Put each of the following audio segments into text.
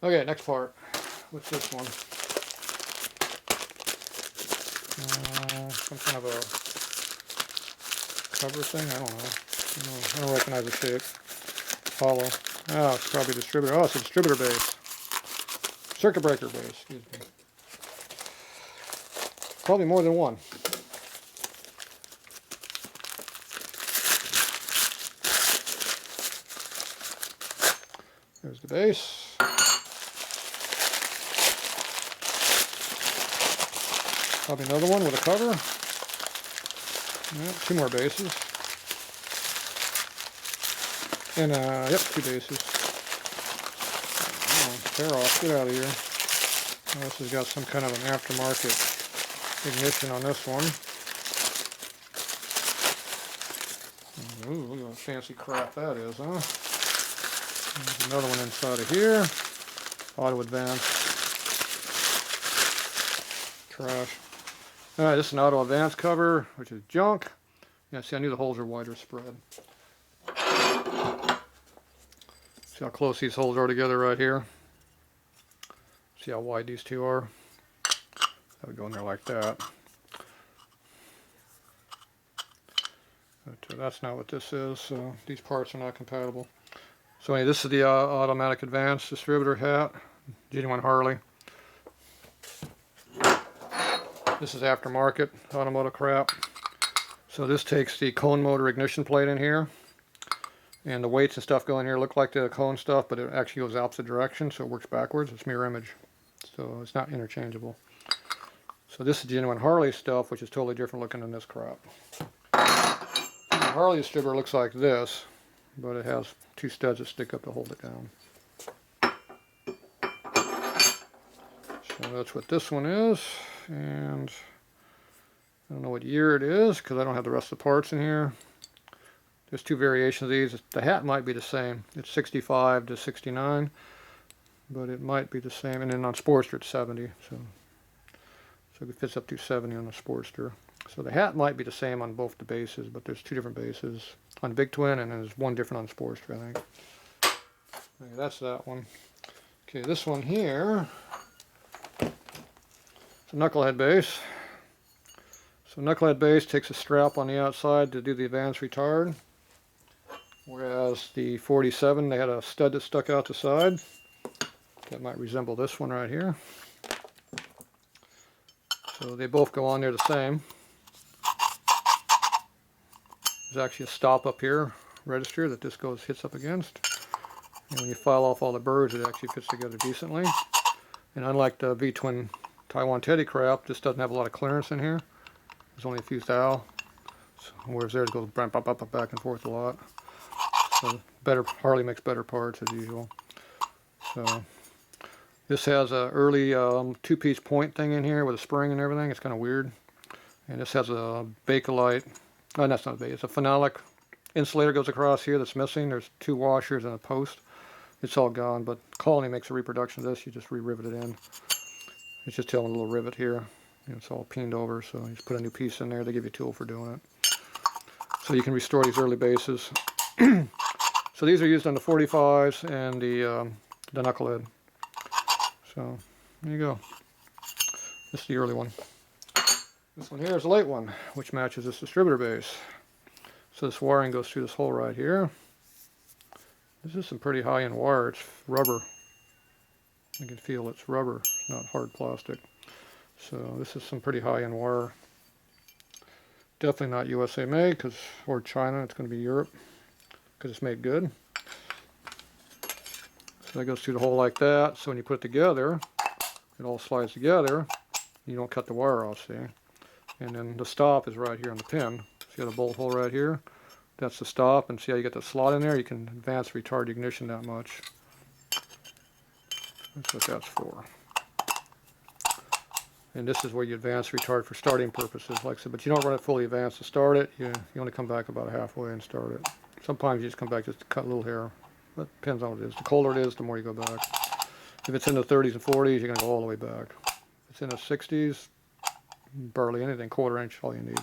Okay, next part. What's this one? Some kind of a cover thing? I don't know. I don't recognize the shape. Hollow. Oh, it's probably a distributor. Oh, it's a distributor base. Circuit breaker base, excuse me. Probably more than one. There's the base. Probably another one with a cover. Yeah, two more bases. And, yep, two bases. Oh, tear off, get out of here. Oh, this has got some kind of an aftermarket ignition on this one. Ooh, look at what fancy crap that is, huh? There's another one inside of here. Auto advance. Trash. Alright, this is an auto advance cover, which is junk. Yeah, see, I knew the holes are wider spread. See how close these holes are together right here? See how wide these two are? That would go in there like that. But that's not what this is, so these parts are not compatible. So anyway, this is the automatic advance distributor hat, genuine Harley. This is aftermarket automotive crap. So this takes the cone motor ignition plate in here, and the weights and stuff go in here look like the cone stuff, but it actually goes opposite direction, so it works backwards. It's mirror image, so it's not interchangeable. So this is genuine Harley stuff, which is totally different looking than this crap. The Harley distributor looks like this, but it has two studs that stick up to hold it down. So that's what this one is, and I don't know what year it is because I don't have the rest of the parts in here. There's two variations of these. The hat might be the same. It's 65 to 69, but it might be the same. And then on Sportster it's 70, so it fits up to 70 on the Sportster. So the hat might be the same on both the bases, but there's two different bases on Big Twin, and there's one different on Sportster, I think. Okay, that's that one. Okay, this one here, it's a knucklehead base. So knucklehead base takes a strap on the outside to do the advance retard, whereas the 47, they had a stud that stuck out the side. That might resemble this one right here. So they both go on there the same. There's actually a stop up here, register, that this hits up against. And when you file off all the burrs, it actually fits together decently. And unlike the V-twin Taiwan Teddy crap, this doesn't have a lot of clearance in here. There's only a few thou. So, whereas theirs goes back and forth a lot. So Harley makes better parts as usual. So this has a early two-piece point thing in here with a spring and everything. It's kind of weird. And this has a Bakelite. Oh, that's not a Bakelite. It's a phenolic insulator goes across here that's missing. There's two washers and a post. It's all gone, but Colony makes a reproduction of this. You just re-rivet it in. It's just telling a little rivet here. It's all peened over, so you just put a new piece in there. They give you a tool for doing it. So you can restore these early bases. So these are used on the 45s and the knucklehead. So there you go. This is the early one. This one here is a late one, which matches this distributor base. So this wiring goes through this hole right here. This is some pretty high-end wire. It's rubber. You can feel it's rubber, not hard plastic. So this is some pretty high-end wire. Definitely not USA made, or China. It's going to be Europe, because it's made good. So that goes through the hole like that. So when you put it together, it all slides together. You don't cut the wire off, see? And then the stop is right here on the pin. See the bolt hole right here? That's the stop, and see how you get the slot in there? You can advance retard ignition that much. That's what that's for. And this is where you advance retard for starting purposes, like I said, but you don't run it fully advanced to start it. You only come back about halfway and start it. Sometimes you just come back just to cut a little hair, but it depends on what it is. The colder it is, the more you go back. If it's in the 30s and 40s, you're going to go all the way back. If it's in the 60s, barely anything, quarter inch, all you need.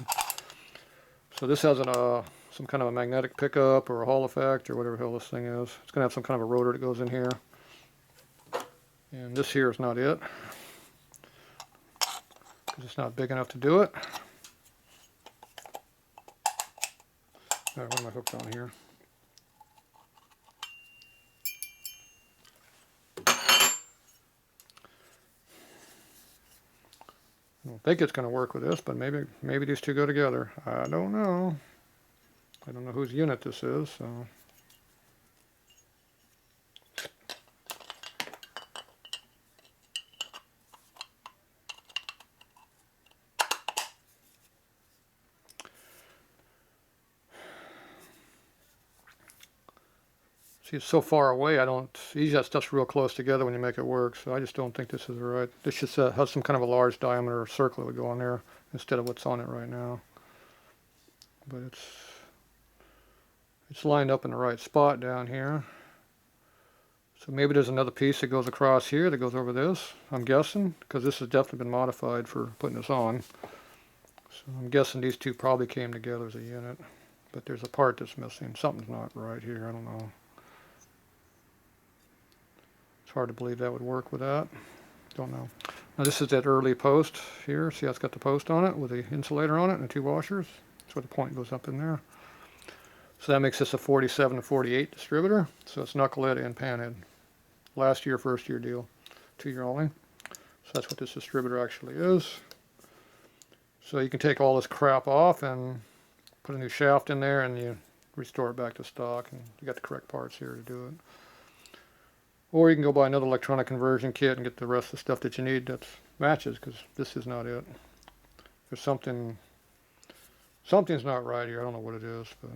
So this has some kind of a magnetic pickup or a Hall effect or whatever the hell this thing is. It's going to have some kind of a rotor that goes in here. And this here is not it, because it's not big enough to do it. All right, what am I hooked on here? I don't think it's going to work with this, but maybe these two go together. I don't know. I don't know whose unit this is, so. See, it's so far away, usually that stuff's real close together when you make it work, so I just don't think this is right. This just has some kind of a large diameter circle that would go on there instead of what's on it right now. But it's lined up in the right spot down here. So maybe there's another piece that goes across here that goes over this, I'm guessing, because this has definitely been modified for putting this on. So I'm guessing these two probably came together as a unit, but there's a part that's missing. Something's not right here, I don't know. It's hard to believe that would work with that. Don't know. Now this is that early post here. See how it's got the post on it with the insulator on it and the two washers. That's where the point goes up in there. So that makes this a 47 to 48 distributor. So it's knucklehead and panhead. Last year, first year deal. 2-year only. So that's what this distributor actually is. So you can take all this crap off and put a new shaft in there and you restore it back to stock. And you got the correct parts here to do it. Or you can go buy another electronic conversion kit and get the rest of the stuff that you need that matches, because this is not it. There's something's not right here. I don't know what it is, but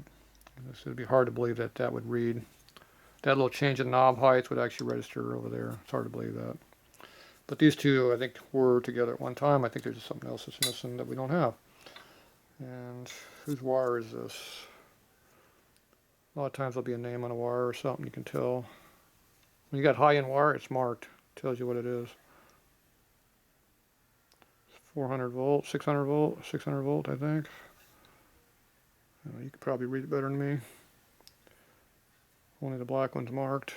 it would be hard to believe that that would read. That little change in knob heights would actually register over there. It's hard to believe that. But these two, I think, were together at one time. I think there's just something else that's missing that we don't have. And whose wire is this? A lot of times there'll be a name on a wire or something you can tell. When you got high-end wire, it's marked. It tells you what it is. 400 volt, 600 volt, 600 volt, I think. You could probably read it better than me. Only the black one's marked.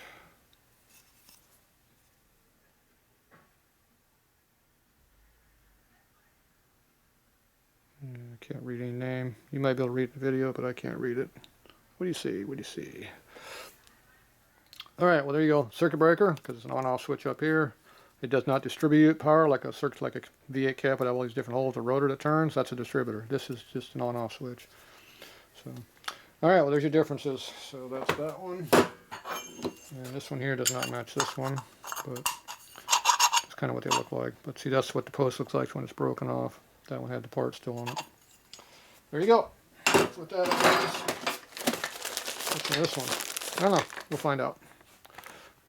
I can't read any name. You might be able to read the video, but I can't read it. What do you see? What do you see? Alright, well there you go. Circuit breaker, because it's an on-off switch up here. It does not distribute power like a circuit, like a V8 cap would have all these different holes, a rotor that turns. That's a distributor. This is just an on-off switch. So, alright, well there's your differences. So that's that one. And this one here does not match this one, but it's kind of what they look like. But see, that's what the post looks like when it's broken off. That one had the part still on it. There you go. That's what that is. What's in this one? I don't know. We'll find out.